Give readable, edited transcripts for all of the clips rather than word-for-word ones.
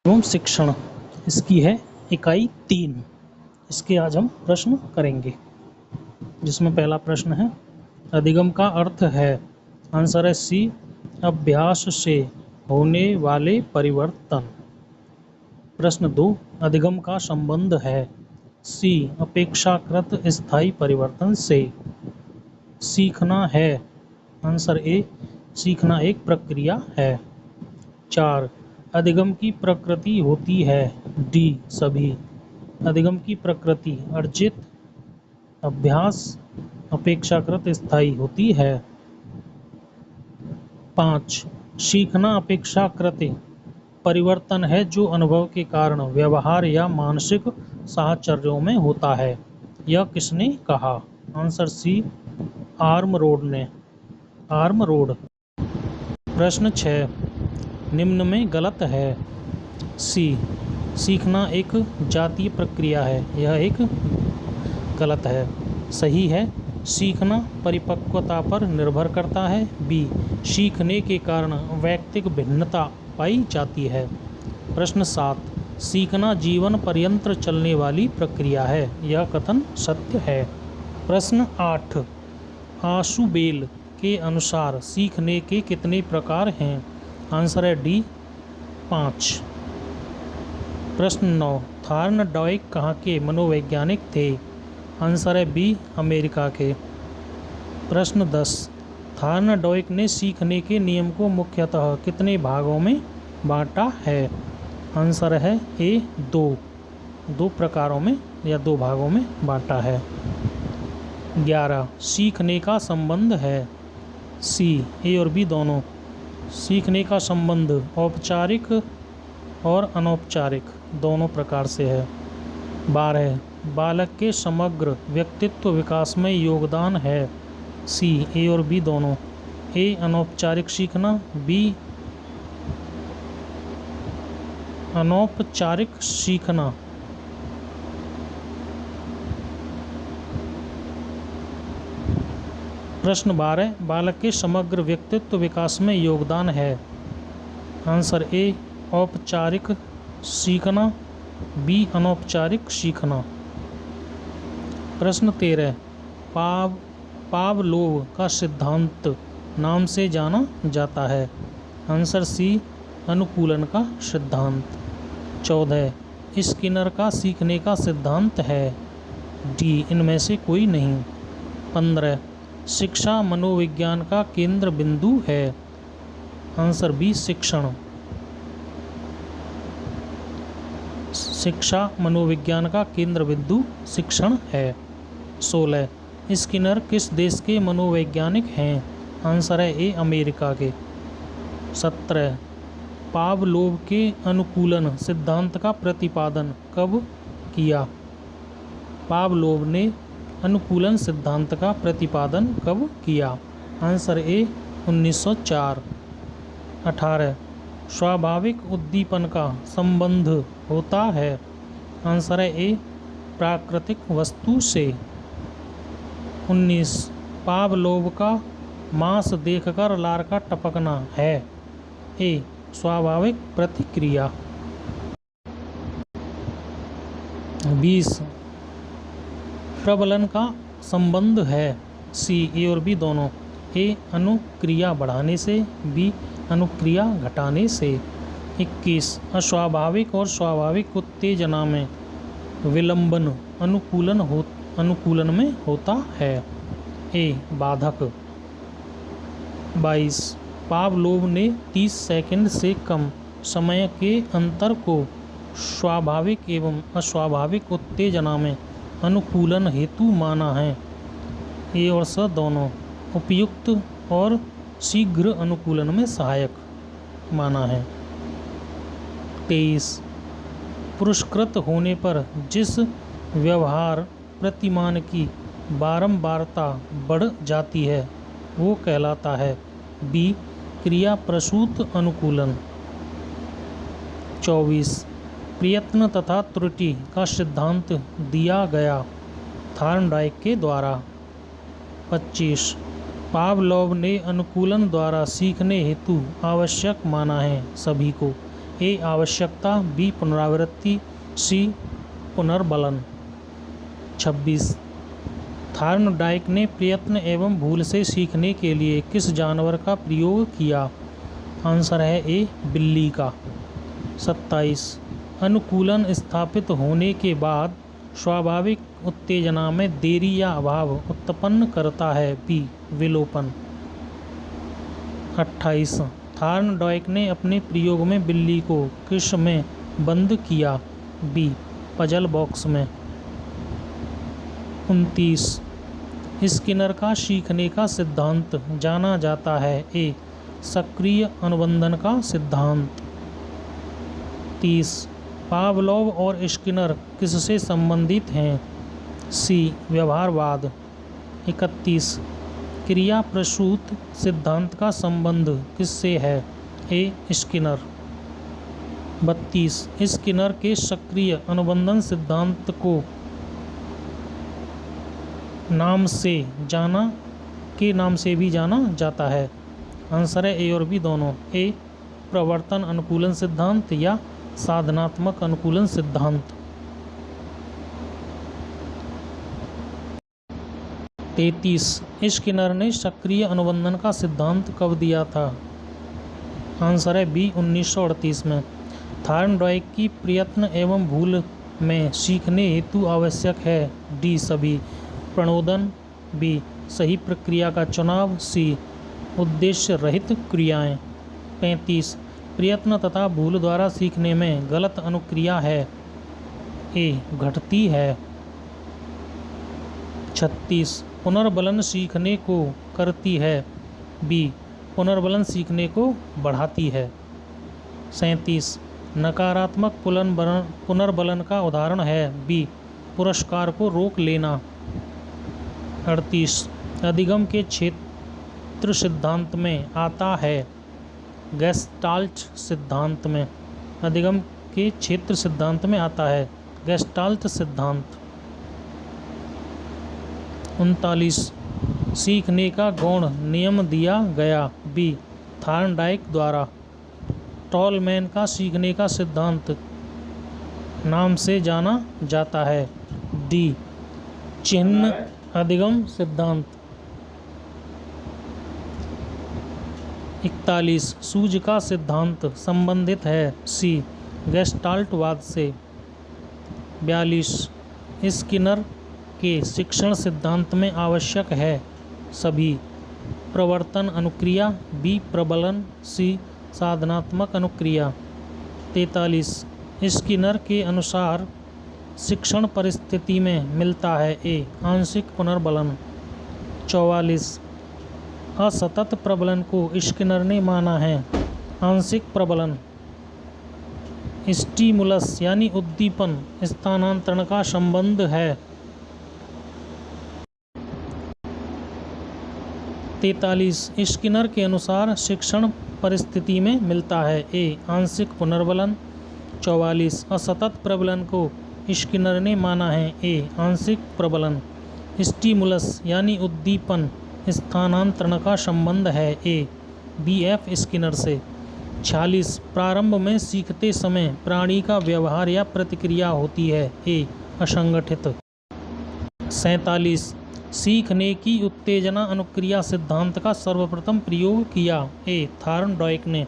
एवं शिक्षण, इसकी है इकाई 3। इसके आज हम प्रश्न करेंगे, जिसमें पहला प्रश्न है अधिगम का अर्थ है। आंसर है सी, अभ्यास से होने वाले परिवर्तन। प्रश्न 2, अधिगम का संबंध है। सी, अपेक्षाकृत स्थायी परिवर्तन से। सीखना है। आंसर ए, सीखना एक प्रक्रिया है। 4, अधिगम की प्रकृति होती है। डी, सभी। अधिगम की प्रकृति अर्जित, अभ्यास, अपेक्षाकृत स्थायी होती है। 5, सीखना अपेक्षाकृत परिवर्तन है जो अनुभव के कारण व्यवहार या मानसिक साहचर्यों में होता है। यह किसने कहा? आंसर सी, आर्म रोड ने। Arm road. प्रश्न 6, निम्न में गलत है। सी, सीखना एक जातीय प्रक्रिया है। यह एक गलत है। सही है, सीखना परिपक्वता पर निर्भर करता है। बी, सीखने के कारण वैयक्तिक भिन्नता पाई जाती है। प्रश्न 7, सीखना जीवन पर्यंत चलने वाली प्रक्रिया है। यह कथन सत्य है। प्रश्न 8, आशुबेल के अनुसार सीखने के कितने प्रकार हैं? आंसर है डी, 5। प्रश्न 9, थॉर्नडाइक कहाँ के मनोवैज्ञानिक थे? आंसर है बी, अमेरिका के। प्रश्न 10, थॉर्नडाइक ने सीखने के नियम को मुख्यतः कितने भागों में बांटा है? आंसर है ए, 2 प्रकारों में या 2 भागों में बांटा है। 11, सीखने का संबंध है। सी, ए और बी दोनों। सीखने का संबंध औपचारिक और अनौपचारिक दोनों प्रकार से है। 12, बालक के समग्र व्यक्तित्व विकास में योगदान है। सी, ए और बी दोनों। ए, अनौपचारिक सीखना, बी, अनौपचारिक सीखना। प्रश्न 12, बालक के समग्र व्यक्तित्व विकास में योगदान है। आंसर ए, औपचारिक सीखना, बी, अनौपचारिक सीखना। प्रश्न 13, पावलोव का सिद्धांत नाम से जाना जाता है। आंसर सी, अनुकूलन का सिद्धांत। 14, स्किनर का सीखने का सिद्धांत है। डी, इनमें से कोई नहीं। 15, शिक्षा मनोविज्ञान का केंद्र बिंदु है। आंसर बी, शिक्षण। शिक्षा मनोविज्ञान का केंद्र बिंदु शिक्षण है। 16, स्किनर किस देश के मनोवैज्ञानिक हैं? आंसर है ए, अमेरिका के। 17, पावलोव के अनुकूलन सिद्धांत का प्रतिपादन कब किया? पावलोव ने अनुकूलन सिद्धांत का प्रतिपादन कब किया? Answer A, 1904। 18, स्वाभाविक उद्दीपन का संबंध होता है। आंसर है ए, प्राकृतिक वस्तु से। 19, पावलोव का मांस देखकर लार का टपकना है। ए, स्वाभाविक प्रतिक्रिया। 20, प्रबलन का संबंध है। सी, ए और बी दोनों। ए, अनुक्रिया बढ़ाने से, बी, अनुक्रिया घटाने से। 21, अस्वाभाविक और स्वाभाविक उत्तेजना में विलंबन अनुकूलन में होता है। ए, बाधक। 22, पावलोव ने 30 सेकंड से कम समय के अंतर को स्वाभाविक एवं अस्वाभाविक उत्तेजना में अनुकूलन हेतु माना है। ए और स दोनों। उपयुक्त और शीघ्र अनुकूलन में सहायक माना है। 23, पुरस्कृत होने पर जिस व्यवहार प्रतिमान की बारंबारता बढ़ जाती है वो कहलाता है। बी, क्रिया प्रसूत अनुकूलन। 24, प्रयत्न तथा त्रुटि का सिद्धांत दिया गया थॉर्नडाइक के द्वारा। 25, पावलोव ने अनुकूलन द्वारा सीखने हेतु आवश्यक माना है सभी को। ए आवश्यकता, बी पुनरावृत्ति, सी पुनर्बलन। 26 थॉर्नडाइक ने प्रयत्न एवं भूल से सीखने के लिए किस जानवर का प्रयोग किया? आंसर है ए बिल्ली का। 27 अनुकूलन स्थापित होने के बाद स्वाभाविक उत्तेजना में देरी या अभाव उत्पन्न करता है, बी विलोपन। 28 थॉर्नडाइक ने अपने प्रयोग में बिल्ली को किस में बंद किया? बी पजल बॉक्स में। 29 स्किनर का सीखने का सिद्धांत जाना जाता है, ए सक्रिय अनुबंधन का सिद्धांत। 30 पावलोव और स्किनर किससे संबंधित हैं? सी व्यवहारवाद। 31 क्रिया प्रसूत सिद्धांत का संबंध किससे है? ए स्किनर। 32 स्किनर के सक्रिय अनुबंधन सिद्धांत को नाम से भी जाना जाता है। आंसर है ए और बी दोनों। ए प्रवर्तन अनुकूलन सिद्धांत या साधनात्मक अनुकूलन सिद्धांत। 33 स्किनर ने सक्रिय अनुबंधन का सिद्धांत कब दिया था? आंसर है बी 1938 में। थॉर्नडाइक की प्रयत्न एवं भूल में सीखने हेतु आवश्यक है, डी सभी प्रणोदन, बी सही प्रक्रिया का चुनाव, सी उद्देश्य रहित क्रियाएं। 35 प्रयत्न तथा भूल द्वारा सीखने में गलत अनुक्रिया है, ए घटती है। 36 पुनर्बलन सीखने को करती है, बी पुनर्बलन सीखने को बढ़ाती है। 37 नकारात्मक पुनर्बलन का उदाहरण है, बी पुरस्कार को रोक लेना। 38 अधिगम के क्षेत्र सिद्धांत में आता है, गेस्टाल्ट सिद्धांत में। अधिगम के क्षेत्र सिद्धांत में आता है गेस्टाल्ट सिद्धांत। 39 सीखने का गौण नियम दिया गया, बी थॉर्नडाइक द्वारा। टॉलमैन का सीखने का सिद्धांत नाम से जाना जाता है, डी चिह्न अधिगम सिद्धांत। 41 सूझ का सिद्धांत संबंधित है, सी गेस्टाल्टवाद से। 42 स्किनर के शिक्षण सिद्धांत में आवश्यक है सभी प्रवर्तन अनुक्रिया, बी प्रबलन, सी साधनात्मक अनुक्रिया। 43 स्किनर के अनुसार शिक्षण परिस्थिति में मिलता है, ए आंशिक पुनर्बलन। 44 असतत प्रबलन को स्किनर ने माना है, आंशिक प्रबलन। स्टिमुलस यानी उद्दीपन स्थानांतरण का संबंध है। 43 स्किनर के अनुसार शिक्षण परिस्थिति में मिलता है, ए आंशिक पुनर्बलन। 44 असतत प्रबलन को स्किनर ने माना है, ए आंशिक प्रबलन। स्टिमुलस यानी उद्दीपन स्थानांतरण का संबंध है, ए बी एफ स्किनर से। 46 प्रारंभ में सीखते समय प्राणी का व्यवहार या प्रतिक्रिया होती है, ए असंगठित। 47 सीखने की उत्तेजना अनुक्रिया सिद्धांत का सर्वप्रथम प्रयोग किया, ए थॉर्नडाइक ने।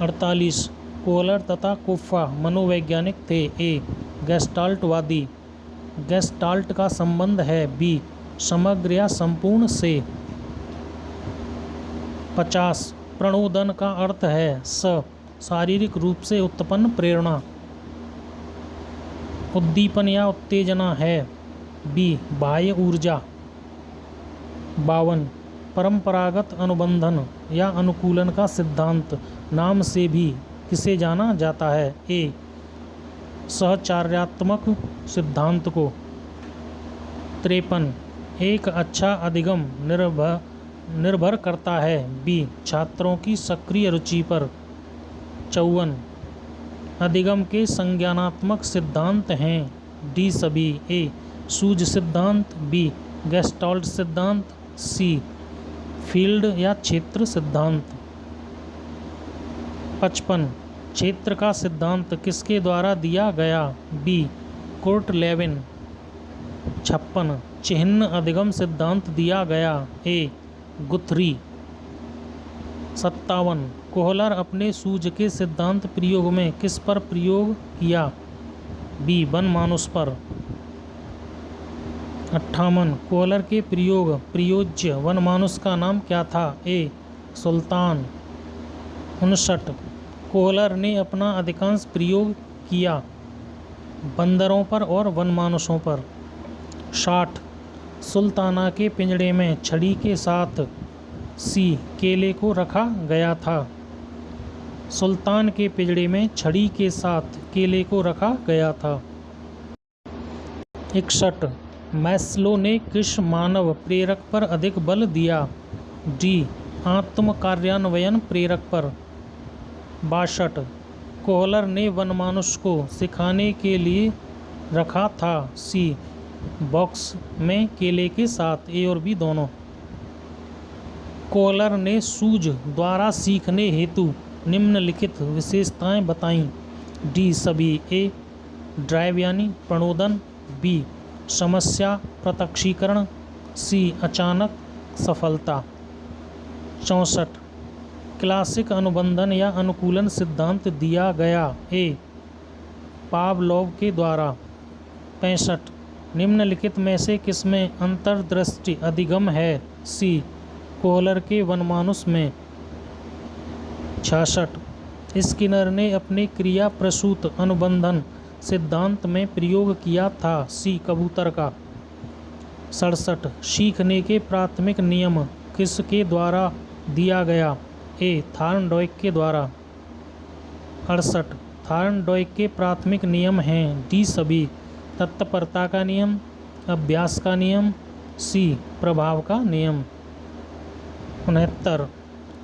48 कोहलर तथा कोफ्फा मनोवैज्ञानिक थे, ए गेस्टाल्टवादी। गेस्टाल्ट का संबंध है, बी समग्र या संपूर्ण से। 50 प्रणोदन का अर्थ है स शारीरिक रूप से उत्पन्न प्रेरणा। उद्दीपन या उत्तेजना है, बी बाह्य ऊर्जा। 52 परंपरागत अनुबंधन या अनुकूलन का सिद्धांत नाम से भी किसे जाना जाता है, ए सहचार्यात्मक सिद्धांत को। 53 एक अच्छा अधिगम निर्भर करता है, बी छात्रों की सक्रिय रुचि पर। 54 अधिगम के संज्ञानात्मक सिद्धांत हैं, डी सभी, ए सूझ सिद्धांत, बी गेस्टाल्ट सिद्धांत, सी फील्ड या क्षेत्र सिद्धांत। 55 क्षेत्र का सिद्धांत किसके द्वारा दिया गया? बी. Kurt Lewin. 56. चिह्न अधिगम सिद्धांत दिया गया? ए. गुथरी. 57. कोहलर अपने सूझ के सिद्धांत प्रयोग में किस पर प्रयोग किया? बी. वनमानुष पर. 58. कोहलर के प्रयोज्य वनमानुष का नाम क्या था? ए. सुल्तान. 59. कोहलर ने अपना अधिकांश प्रयोग किया बंदरों पर और वनमानुषों पर. 60. सुल्ताना के पिंजड़े में छड़ी के साथ सी. केले को रखा गया था. सुल्तान के पिंजड़े में छड़ी के साथ केले को रखा गया था. 61. मैस्लो ने किस मानव प्रेरक पर अधिक बल दिया? डी. आत्म कार्यान्वयन प्रेरक पर. 62. कोहलर ने वनमानुष को सिखाने के लिए रखा था? सी. बॉक्स में केले के साथ. ए और बी दोनों. कोहलर ने सूझ द्वारा सीखने हेतु निम्नलिखित विशेषताएं बताईं? डी. सभी. ए. ड्राइव यानी प्रणोदन. बी. समस्या प्रत्यक्षीकरण. सी. अचानक सफलता. 64. क्लासिक अनुबंधन या अनुकूलन सिद्धांत दिया गया? ए. पावलोव के द्वारा. 65. निम्नलिखित में से किसमें अंतर्दृष्टि अधिगम है? सी. कोहलर के वनमानुष में. 66. स्किनर ने अपने क्रिया प्रसूत अनुबंधन सिद्धांत में प्रयोग किया था? सी. कबूतर का. 67. सीखने के प्राथमिक नियम किसके द्वारा दिया गया? ए. थॉर्नडाइक के द्वारा. 68. थॉर्नडाइक के प्राथमिक नियम हैं? डी. सभी. तत्परता का नियम, अभ्यास का नियम, सी. प्रभाव का नियम. 69.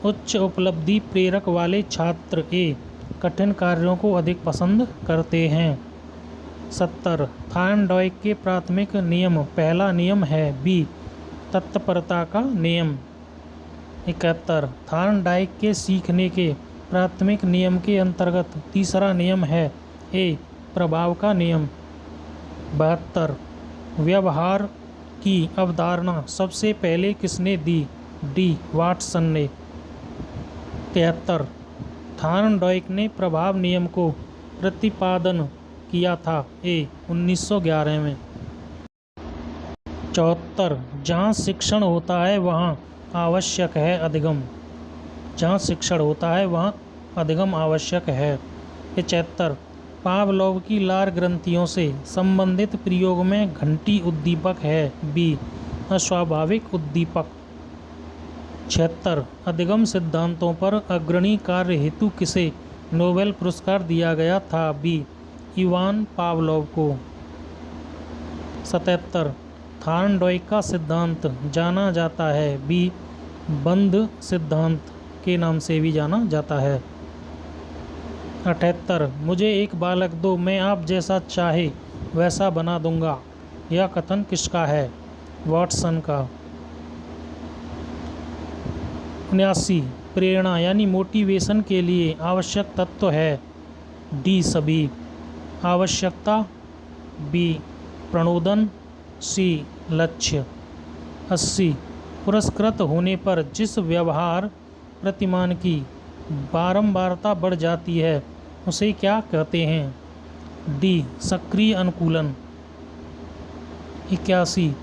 उच्च उपलब्धि प्रेरक वाले छात्र ए. कठिन कार्यों को अधिक पसंद करते हैं. 70. थॉर्नडाइक के प्राथमिक नियम पहला नियम है? बी. तत्परता का नियम. 71. थॉर्नडाइक के सीखने के प्राथमिक नियम के अंतर्गत तीसरा नियम है? ए. प्रभाव का नियम. 72. व्यवहार की अवधारणा सबसे पहले किसने दी? डी. वाटसन ने. 73. थॉर्नडाइक ने प्रभाव नियम को प्रतिपादन किया था? ए. 1911 में. 74. जहाँ शिक्षण होता है वहाँ आवश्यक है अधिगम. जहाँ शिक्षण होता है वहाँ अधिगम आवश्यक है. 75. पावलोव की लार ग्रंथियों से संबंधित प्रयोग में घंटी उद्दीपक है? बी. अस्वाभाविक उद्दीपक. 76. अधिगम सिद्धांतों पर अग्रणी कार्य हेतु किसे नोबेल पुरस्कार दिया गया था? बी. इवान पावलोव को. 77. थॉर्नडाइक का सिद्धांत जाना जाता है? बी. बंध सिद्धांत के नाम से भी जाना जाता है. 78. मुझे एक बालक दो, मैं आप जैसा चाहे वैसा बना दूंगा. यह कथन किसका है? वाटसन का. 79. प्रेरणा यानी मोटिवेशन के लिए आवश्यक तत्व है? डी. सभी. आवश्यकता. बी. प्रणोदन. सी. लक्ष्य. 80. पुरस्कृत होने पर जिस व्यवहार प्रतिमान की बारंबारता बढ़ जाती है उसे क्या कहते हैं? डी. सक्रिय अनुकूलन. 81.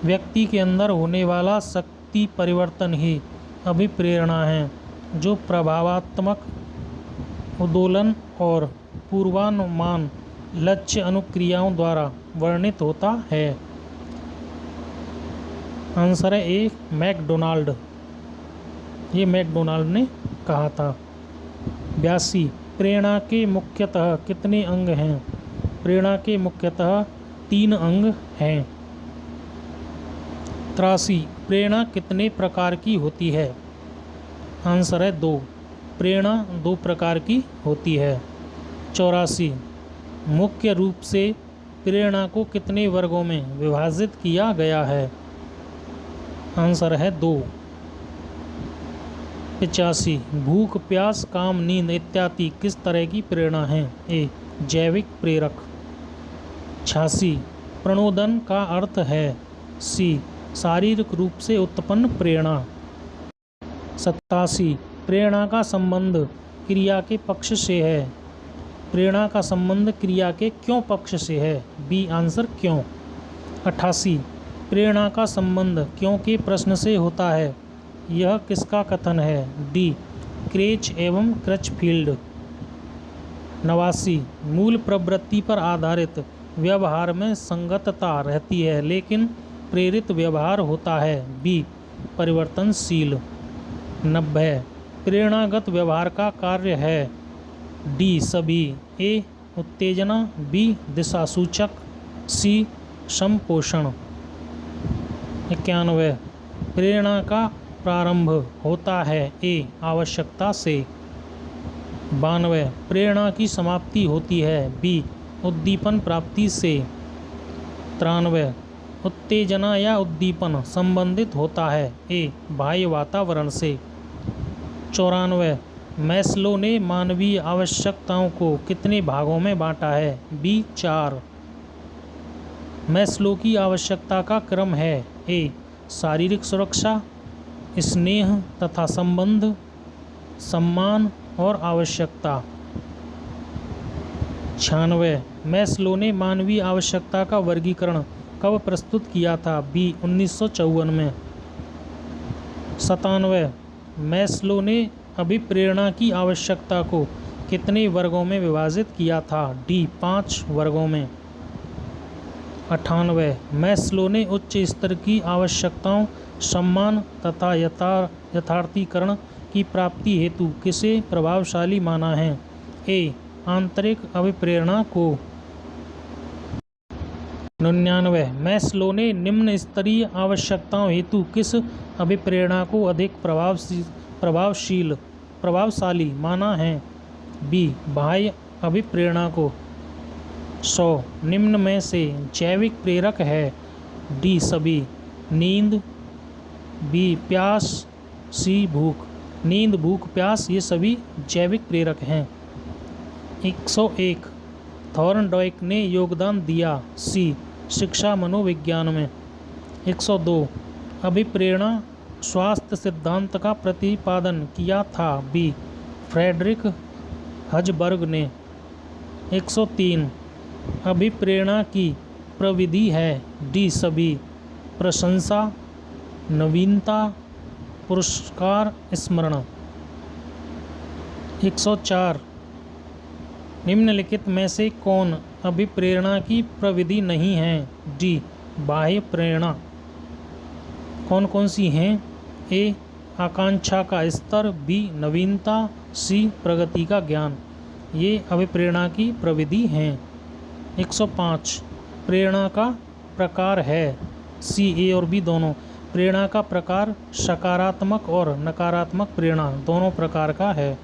व्यक्ति के अंदर होने वाला शक्ति परिवर्तन ही अभिप्रेरणा है जो प्रभावात्मक उद्दोलन और पूर्वानुमान लक्ष्य अनुक्रियाओं द्वारा वर्णित होता है. आंसर है ए. मैकडोनाल्ड. ये मैकडोनाल्ड ने कहा था. 82. प्रेरणा के मुख्यतः कितने अंग हैं? प्रेरणा के मुख्यतः 3 अंग हैं. 83. प्रेरणा कितने प्रकार की होती है? आंसर है 2. प्रेरणा 2 प्रकार की होती है. 84. मुख्य रूप से प्रेरणा को कितने वर्गों में विभाजित किया गया है? आंसर है 2. 85 भूख प्यास काम नींद इत्यादि किस तरह की प्रेरणा है? ए जैविक प्रेरक। 86 प्रणोदन का अर्थ है? सी शारीरिक रूप से उत्पन्न प्रेरणा। 87 प्रेरणा का संबंध क्रिया के पक्ष से है। प्रेरणा का संबंध क्रिया के क्यों पक्ष से है? बी आंसर क्यों। 88 प्रेरणा का संबंध क्यों के प्रश्न से होता है? यह किसका कथन है? डी क्रेच एवं क्रचफील्ड। 89 मूल प्रवृत्ति पर आधारित व्यवहार में संगतता रहती है लेकिन प्रेरित व्यवहार होता है। बी परिवर्तनशील। 90 प्रेरणागत व्यवहार का कार्य है? डी सभी। ए उत्तेजना, बी दिशासूचक, सी संपोषण। 91 प्रेरणा का प्रारंभ होता है? ए आवश्यकता से। 92 प्रेरणा की समाप्ति होती है? बी उद्दीपन प्राप्ति से। 93 उत्तेजना या उद्दीपन संबंधित होता है? ए बाह्य वातावरण से। 94 मैस्लो ने मानवीय आवश्यकताओं को कितने भागों में बांटा है? बी 4। मैस्लो की आवश्यकता का क्रम है? ए शारीरिक सुरक्षा, स्नेह तथा संबंध, सम्मान और आवश्यकता। 96 मैस्लो ने मानवीय आवश्यकता का वर्गीकरण कब प्रस्तुत किया था? बी 1954 में। 97 मैस्लो ने अभिप्रेरणा की आवश्यकता को कितने वर्गों में विभाजित किया था? डी 5 वर्गों में। 98 मैस्लो ने उच्च स्तर की आवश्यकताओं, सम्मान तथा यथार्थीकरण की प्राप्ति हेतु किसे प्रभावशाली माना है? ए आंतरिक अभिप्रेरणा को। 99 मैस्लो ने निम्न स्तरीय आवश्यकताओं हेतु किस अभिप्रेरणा को अधिक प्रभावशाली माना है? बी बाह्य अभिप्रेरणा को। 100 निम्न में से जैविक प्रेरक है? डी सभी। नींद, बी प्यास, सी भूख। नींद, भूख, प्यास ये सभी जैविक प्रेरक हैं। 101 थॉर्नडाइक ने योगदान दिया? सी शिक्षा मनोविज्ञान में। 102 अभिप्रेरणा स्वास्थ्य सिद्धांत का प्रतिपादन किया था? बी फ्रेडरिक हजबर्ग ने। 103 अभिप्रेरणा की प्रविधि है? डी सभी। प्रशंसा, नवीनता, पुरस्कार, स्मरण। 104 निम्नलिखित में से कौन अभिप्रेरणा की प्रविधि नहीं है? डी बाह्य प्रेरणा। कौन कौन सी हैं? ए आकांक्षा का स्तर, बी नवीनता, सी प्रगति का ज्ञान। ये अभिप्रेरणा की प्रविधि हैं। 105 प्रेरणा का प्रकार है? सी ए और बी दोनों। प्रेरणा का प्रकार सकारात्मक और नकारात्मक प्रेरणा दोनों प्रकार का है।